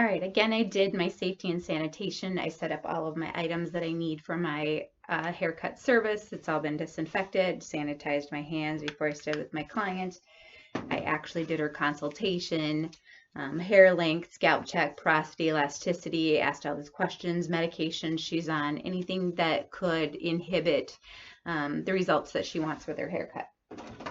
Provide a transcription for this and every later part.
All right, again, I did my safety and sanitation. I set up all of my items that I need for my haircut service. It's all been disinfected, sanitized my hands before I started with my client. I actually did her consultation, hair length, scalp check, porosity, elasticity, asked all these questions, medications she's on, anything that could inhibit the results that she wants with her haircut.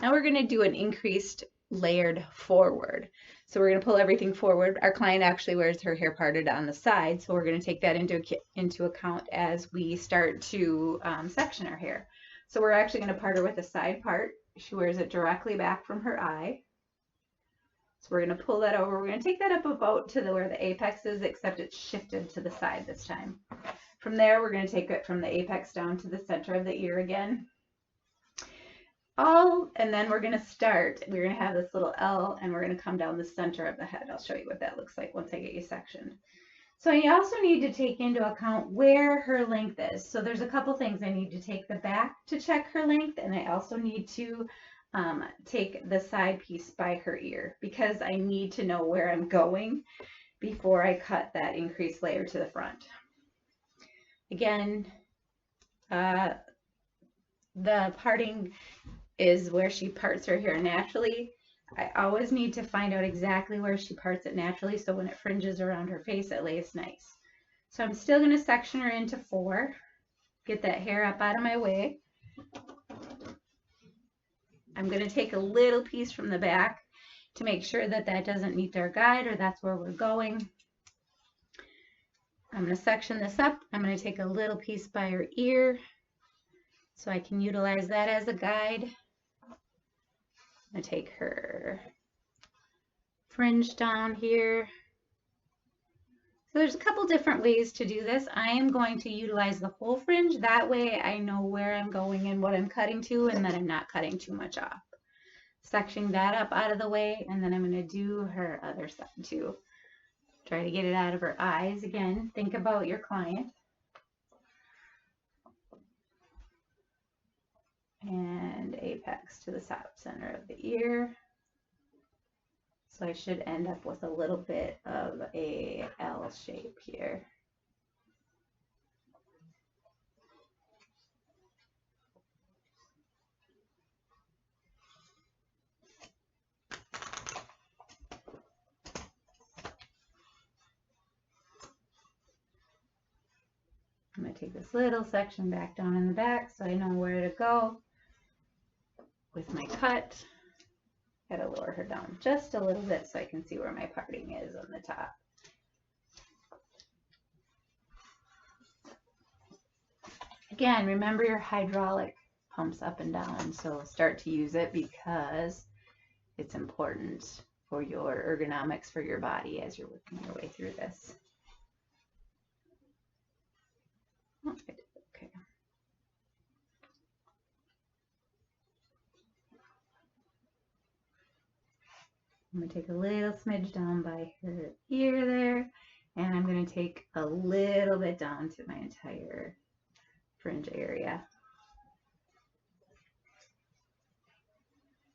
Now we're going to do an increased layered forward. So we're going to pull everything forward. Our client actually wears her hair parted on the side, so we're going to take that into account as we start to section our hair. So we're actually going to part her with a side part. She wears it directly back from her eye. So we're going to pull that over. We're going to take that up about to where the apex is, except it's shifted to the side this time. From there, we're going to take it from the apex down to the center of the ear again. And then we're going to start. We're going to have this little L, and we're going to come down the center of the head. I'll show you what that looks like once I get you sectioned. So you also need to take into account where her length is. So there's a couple things. I need to take the back to check her length, and I also need to take the side piece by her ear, because I need to know where I'm going before I cut that increased layer to the front. Again, the parting is where she parts her hair naturally. I always need to find out exactly where she parts it naturally, so when it fringes around her face, it lays nice. So I'm still going to section her into 4, get that hair up out of my way. I'm going to take a little piece from the back to make sure that that doesn't meet our guide, or that's where we're going. I'm going to section this up. I'm going to take a little piece by her ear so I can utilize that as a guide. I'm going to take her fringe down here. So there's a couple different ways to do this. I am going to utilize the whole fringe. That way I know where I'm going and what I'm cutting to, and that I'm not cutting too much off. Sectioning that up out of the way, and then I'm going to do her other side too. Try to get it out of her eyes. Again, think about your client. And apex to the center of the ear. So I should end up with a little bit of a L shape here. I'm going to take this little section back down in the back so I know where to go with my cut. Gotta lower her down just a little bit so I can see where my parting is on the top. Again, remember your hydraulic pumps up and down, so start to use it because it's important for your ergonomics for your body as you're working your way through this. Okay. I'm going to take a little smidge down by her ear there, and I'm going to take a little bit down to my entire fringe area.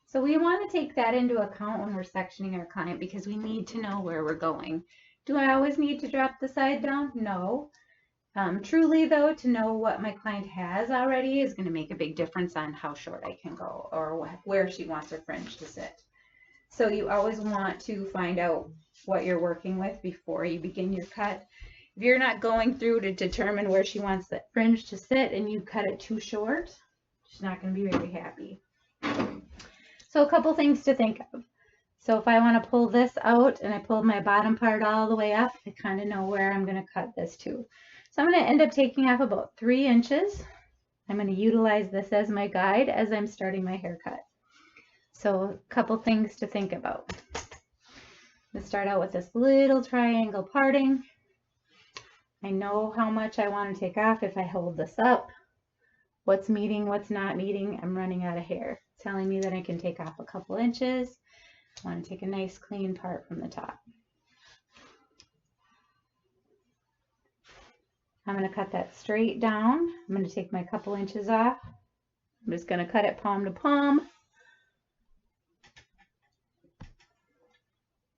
So we want to take that into account when we're sectioning our client, because we need to know where we're going. Do I always need to drop the side down? No. Truly though, to know what my client has already is going to make a big difference on how short I can go or where she wants her fringe to sit. So you always want to find out what you're working with before you begin your cut. If you're not going through to determine where she wants that fringe to sit and you cut it too short, she's not going to be very happy. So a couple things to think of. So if I want to pull this out and I pull my bottom part all the way up, I kind of know where I'm going to cut this to. So I'm going to end up taking off about 3 inches. I'm going to utilize this as my guide as I'm starting my haircut. So a couple things to think about. Let's start out with this little triangle parting. I know how much I want to take off if I hold this up. What's meeting, what's not meeting. I'm running out of hair. It's telling me that I can take off a couple inches. I want to take a nice clean part from the top. I'm going to cut that straight down. I'm going to take my couple inches off. I'm just going to cut it palm to palm.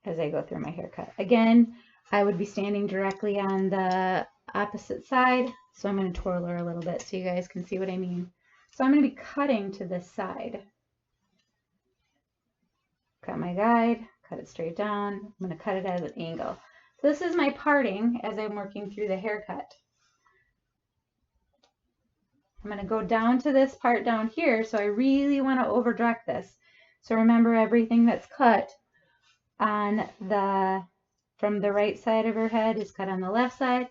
as I go through my haircut. Again, I would be standing directly on the opposite side, so I'm going to twirl her a little bit so you guys can see what I mean. So I'm going to be cutting to this side. Cut my guide, cut it straight down. I'm going to cut it at an angle. So this is my parting as I'm working through the haircut. I'm going to go down to this part down here, so I really want to over direct this. So remember, everything that's cut on from the right side of her head is cut on the left side.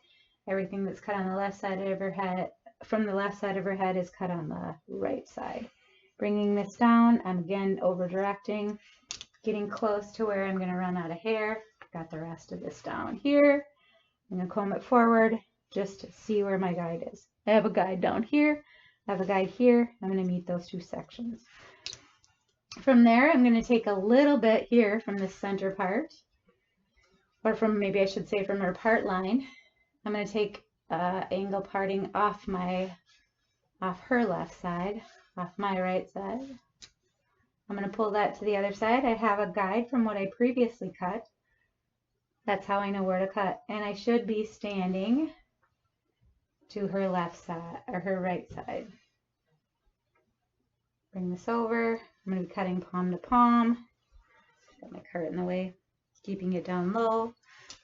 Everything that's cut on the left side of her head, from the left side of her head, is cut on the right side. Bringing this down, I'm again over directing, getting close to where I'm going to run out of hair. Got the rest of this down here. I'm going to comb it forward just to see where my guide is. I have a guide down here. I have a guide here. I'm going to meet those two sections. From there, I'm going to take a little bit here from the center part, or from, maybe I should say, from her part line. I'm going to take angle parting off her left side, off my right side. I'm going to pull that to the other side. I have a guide from what I previously cut. That's how I know where to cut. And I should be standing to her left side, or her right side. Bring this over. I'm going to be cutting palm to palm. Got my cart in the way, keeping it down low.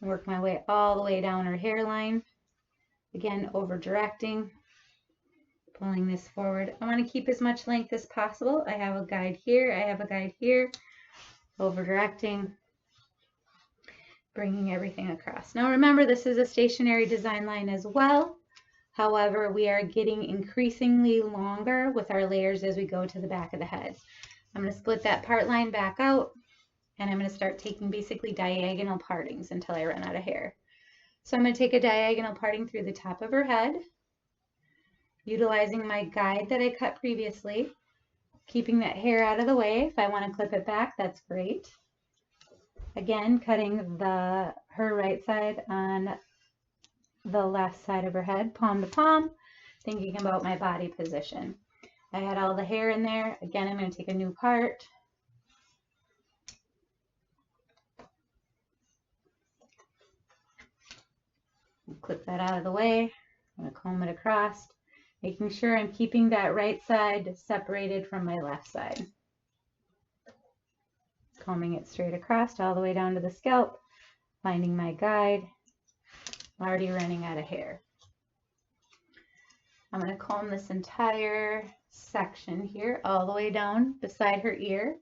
Work my way all the way down her hairline. Again, over directing, pulling this forward. I want to keep as much length as possible. I have a guide here. I have a guide here. Over directing, bringing everything across. Now remember, this is a stationary design line as well. However, we are getting increasingly longer with our layers as we go to the back of the head. I'm going to split that part line back out, and I'm going to start taking basically diagonal partings until I run out of hair. So I'm going to take a diagonal parting through the top of her head, utilizing my guide that I cut previously, keeping that hair out of the way. If I want to clip it back, that's great. Again, cutting her right side on the left side of her head, palm to palm, thinking about my body position. I had all the hair in there. Again, I'm going to take a new part. Clip that out of the way. I'm going to comb it across, making sure I'm keeping that right side separated from my left side. Combing it straight across all the way down to the scalp, finding my guide. I'm already running out of hair. I'm going to comb this entire section here all the way down beside her ear.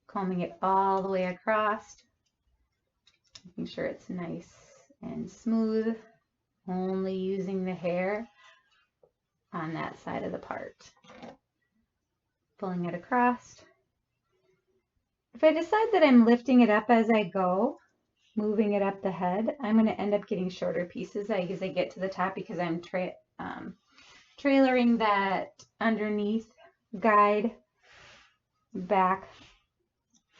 Combing it all the way across, making sure it's nice and smooth, only using the hair on that side of the part. Pulling it across. If I decide that I'm lifting it up as I go, moving it up the head, I'm going to end up getting shorter pieces as I get to the top, because I'm trailering that underneath guide back,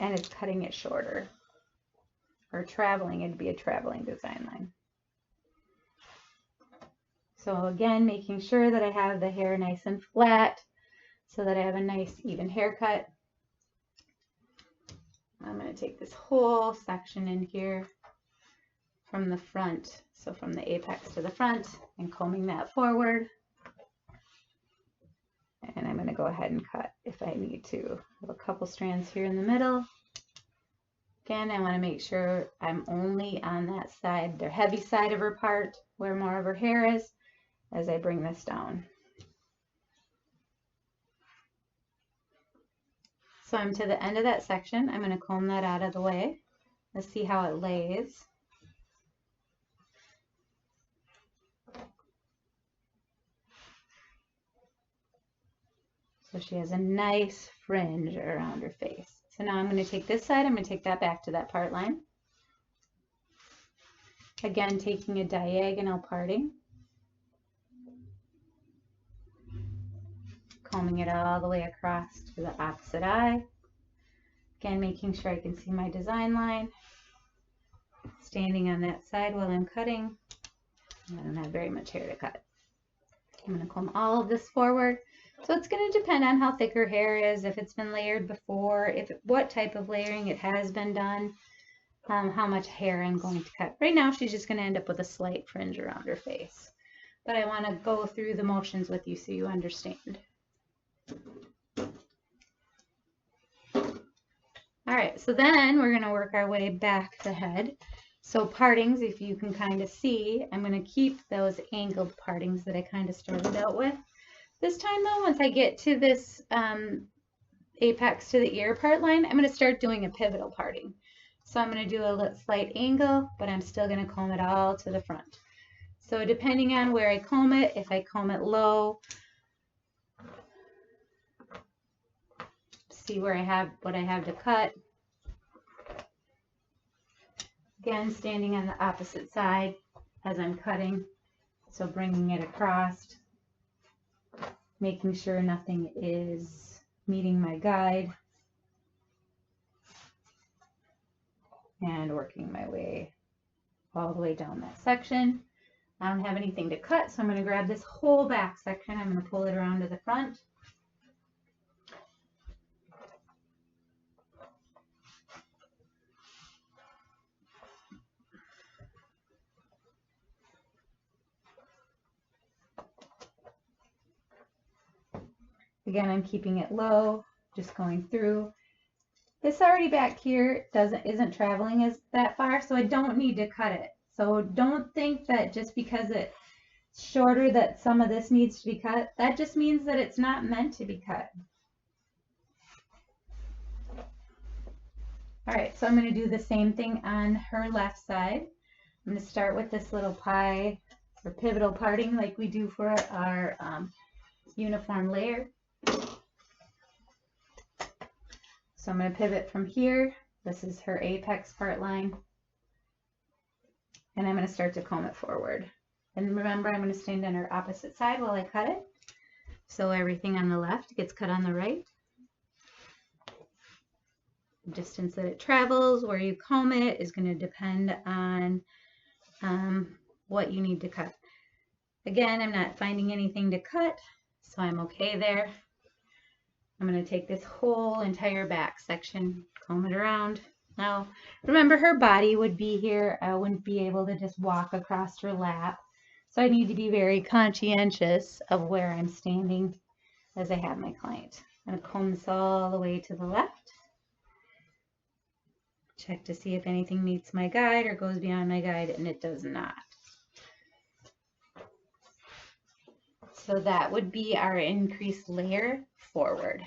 and it's cutting it shorter, or traveling. It'd be a traveling design line. So again, making sure that I have the hair nice and flat so that I have a nice even haircut. I'm going to take this whole section in here from the front, so from the apex to the front, and combing that forward. And I'm going to go ahead and cut if I need to. I have a couple strands here in the middle. Again, I want to make sure I'm only on that side, the heavy side of her part, where more of her hair is, as I bring this down. So I'm to the end of that section. I'm going to comb that out of the way. Let's see how it lays. So she has a nice fringe around her face. So now I'm going to take this side, I'm going to take that back to that part line. Again, taking a diagonal parting. Combing it all the way across to the opposite eye. Again, making sure I can see my design line. Standing on that side while I'm cutting. I don't have very much hair to cut. I'm going to comb all of this forward. So it's going to depend on how thick her hair is, if it's been layered before, what type of layering it has been done, how much hair I'm going to cut. Right now she's just going to end up with a slight fringe around her face. But I want to go through the motions with you so you understand. All right, so then we're going to work our way back the head. So partings, if you can kind of see, I'm going to keep those angled partings that I kind of started out with. This time though, once I get to this apex to the ear part line, I'm going to start doing a pivotal parting. So I'm going to do a slight angle, but I'm still going to comb it all to the front. So depending on where I comb it, if I comb it low, see where I have what I have to cut. Again, standing on the opposite side as I'm cutting, so bringing it across, making sure nothing is meeting my guide, and working my way all the way down that section. I don't have anything to cut, so I'm going to grab this whole back section. I'm going to pull it around to the front. Again, I'm keeping it low, just going through. This already back here isn't traveling as that far, so I don't need to cut it. So don't think that just because it's shorter that some of this needs to be cut. That just means that it's not meant to be cut. All right, so I'm going to do the same thing on her left side. I'm going to start with this little pie or pivotal parting like we do for our uniform layer. So I'm going to pivot from here. This is her apex part line. And I'm going to start to comb it forward. And remember, I'm going to stand on her opposite side while I cut it. So everything on the left gets cut on the right. The distance that it travels, where you comb it, is going to depend on what you need to cut. Again, I'm not finding anything to cut, so I'm okay there. I'm going to take this whole entire back section, comb it around. Now, remember, her body would be here. I wouldn't be able to just walk across her lap. So I need to be very conscientious of where I'm standing as I have my client. I'm going to comb this all the way to the left. Check to see if anything meets my guide or goes beyond my guide, and it does not. So that would be our increased layer forward.